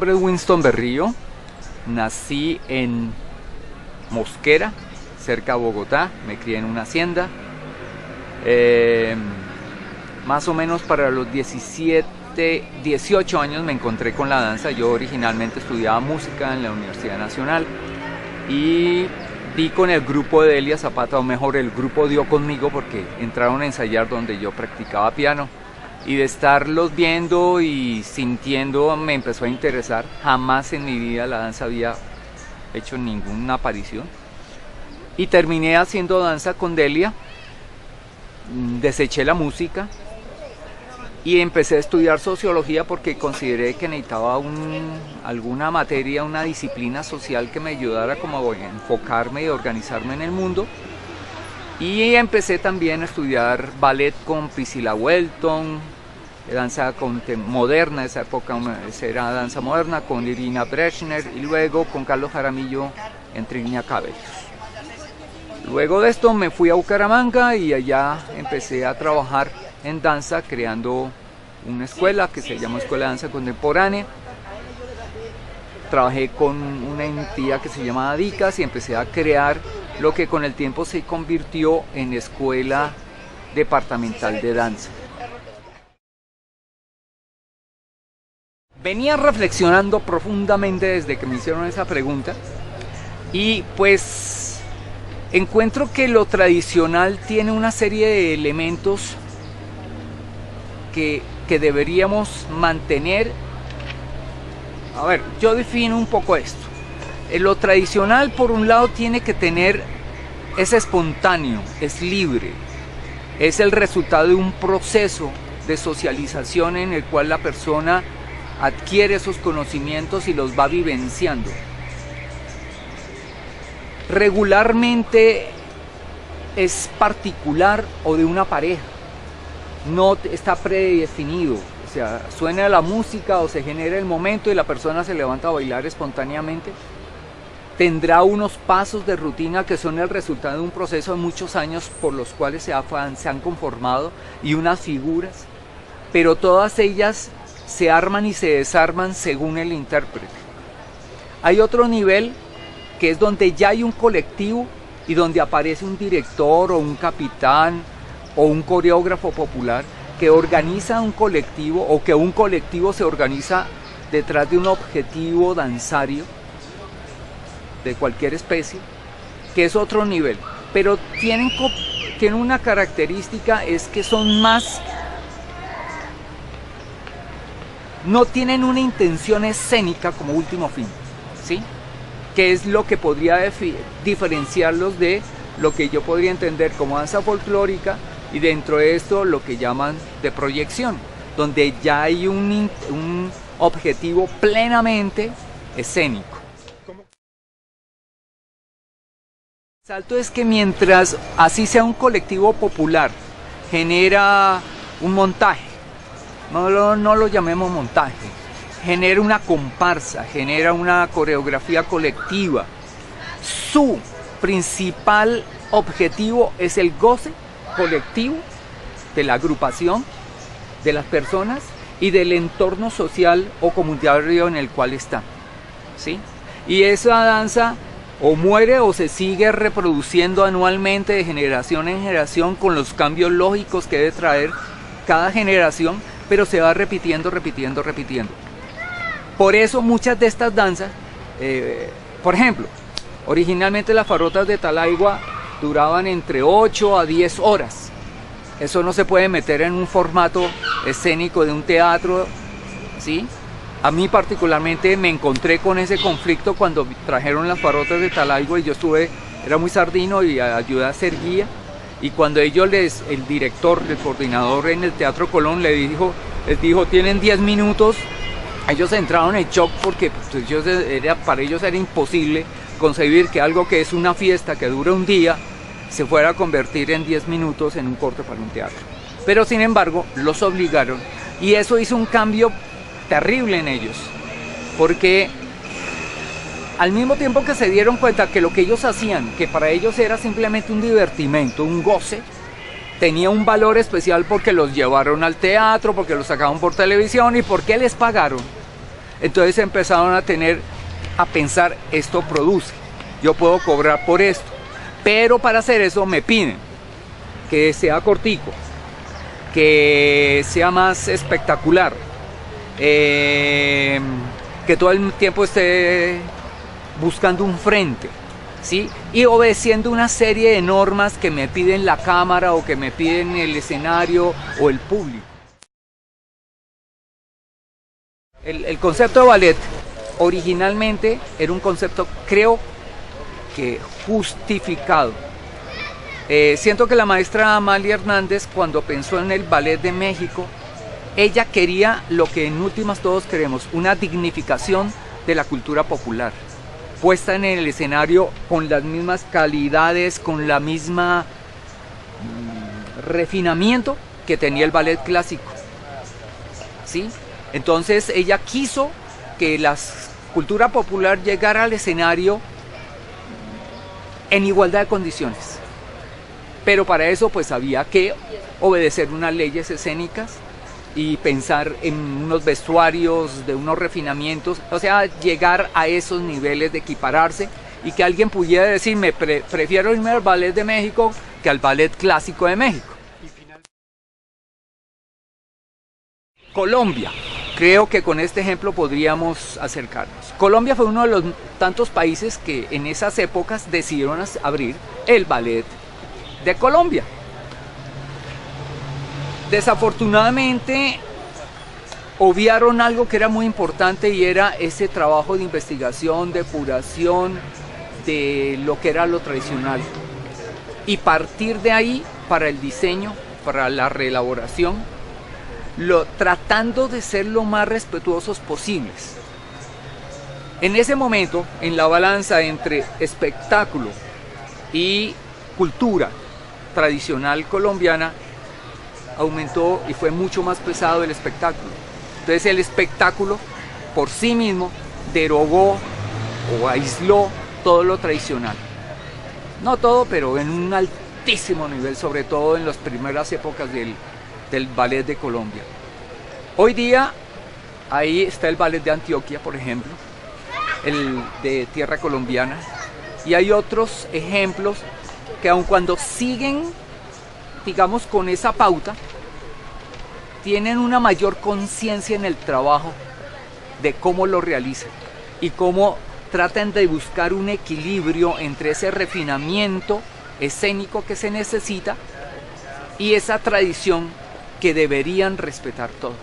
nombre es Winston Berrío, nací en Mosquera, cerca de Bogotá, me crié en una hacienda. Más o menos para los 18 años me encontré con la danza. Yo originalmente estudiaba música en la Universidad Nacional y di con el grupo de Delia Zapata, o mejor el grupo dio conmigo porque entraron a ensayar donde yo practicaba piano, y de estarlos viendo y sintiendo me empezó a interesar. Jamás en mi vida la danza había hecho ninguna aparición y terminé haciendo danza con Delia. Deseché la música y empecé a estudiar sociología porque consideré que necesitaba alguna materia, una disciplina social que me ayudara como a enfocarme y organizarme en el mundo. Y empecé también a estudiar ballet con Priscilla Welton, danza moderna, esa época era danza moderna, con Irina Brechner, y luego con Carlos Jaramillo en Trinidad Cabellos. Luego de esto me fui a Bucaramanga y allá empecé a trabajar en danza, creando una escuela que se llama Escuela de Danza Contemporánea. Trabajé con una entidad que se llama DICAS y empecé a crear lo que con el tiempo se convirtió en Escuela Departamental de Danza. Venía reflexionando profundamente desde que me hicieron esa pregunta y pues encuentro que lo tradicional tiene una serie de elementos que deberíamos mantener. A ver, yo defino un poco esto. Lo tradicional, por un lado, tiene que tener, es espontáneo, es libre, es el resultado de un proceso de socialización en el cual la persona adquiere esos conocimientos y los va vivenciando. Regularmente es particular o de una pareja, no está predefinido, o sea, suena la música o se genera el momento y la persona se levanta a bailar espontáneamente. Tendrá unos pasos de rutina que son el resultado de un proceso de muchos años por los cuales se han conformado, y unas figuras, pero todas ellas se arman y se desarman según el intérprete. Hay otro nivel que es donde ya hay un colectivo y donde aparece un director o un capitán o un coreógrafo popular que organiza un colectivo, o que un colectivo se organiza detrás de un objetivo danzario de cualquier especie, que es otro nivel, pero tienen una característica, es que son más, no tienen una intención escénica como último fin, ¿sí? Que es lo que podría diferenciarlos de lo que yo podría entender como danza folclórica, y dentro de esto lo que llaman de proyección, donde ya hay un objetivo plenamente escénico. El salto es que mientras así sea un colectivo popular, genera un montaje, no lo llamemos montaje, genera una comparsa, genera una coreografía colectiva. Su principal objetivo es el goce colectivo de la agrupación, de las personas y del entorno social o comunitario en el cual están, ¿sí? Y esa danza o muere o se sigue reproduciendo anualmente de generación en generación con los cambios lógicos que debe traer cada generación, pero se va repitiendo. Por eso muchas de estas danzas, por ejemplo, originalmente las farrotas de Talaigua duraban entre 8 a 10 horas. Eso no se puede meter en un formato escénico de un teatro, ¿sí? A mí particularmente me encontré con ese conflicto cuando trajeron las farrotas de Talaigua y yo era muy sardino y ayudé a ser guía. Y cuando el director, el coordinador en el Teatro Colón les dijo, tienen 10 minutos, ellos entraron en shock porque pues, para ellos era imposible concebir que algo que es una fiesta que dura un día se fuera a convertir en 10 minutos en un corte para un teatro. Pero sin embargo los obligaron, y eso hizo un cambio terrible en ellos, porque al mismo tiempo que se dieron cuenta que lo que ellos hacían, que para ellos era simplemente un divertimento, un goce, tenía un valor especial porque los llevaron al teatro, porque los sacaban por televisión y porque les pagaron. Entonces empezaron a pensar, esto produce, yo puedo cobrar por esto, pero para hacer eso me piden que sea cortico, que sea más espectacular, que todo el tiempo esté buscando un frente, ¿sí? Y obedeciendo una serie de normas que me piden la cámara o que me piden el escenario o el público. El concepto de ballet originalmente era un concepto, creo que justificado. Siento que la maestra Amalia Hernández, cuando pensó en el Ballet de México, ella quería lo que en últimas todos queremos, una dignificación de la cultura popular, puesta en el escenario con las mismas calidades, con la misma refinamiento que tenía el ballet clásico, ¿sí? Entonces ella quiso que la cultura popular llegara al escenario en igualdad de condiciones, pero para eso pues había que obedecer unas leyes escénicas y pensar en unos vestuarios, de unos refinamientos, o sea, llegar a esos niveles de equipararse y que alguien pudiera decirme, prefiero irme al Ballet de México que al Ballet Clásico de México. Colombia. Creo que con este ejemplo podríamos acercarnos. Colombia fue uno de los tantos países que en esas épocas decidieron abrir el Ballet de Colombia. Desafortunadamente obviaron algo que era muy importante y era ese trabajo de investigación, depuración de lo que era lo tradicional. Y partir de ahí para el diseño, para la reelaboración, tratando de ser lo más respetuosos posibles. En ese momento, en la balanza entre espectáculo y cultura tradicional colombiana, aumentó y fue mucho más pesado el espectáculo. Entonces el espectáculo por sí mismo derogó o aisló todo lo tradicional. No todo, pero en un altísimo nivel, sobre todo en las primeras épocas del ballet de Colombia. Hoy día ahí está el ballet de Antioquia, por ejemplo, el de tierra colombiana, y hay otros ejemplos que aun cuando siguen, digamos, con esa pauta, tienen una mayor conciencia en el trabajo de cómo lo realizan y cómo tratan de buscar un equilibrio entre ese refinamiento escénico que se necesita y esa tradición que deberían respetar todos.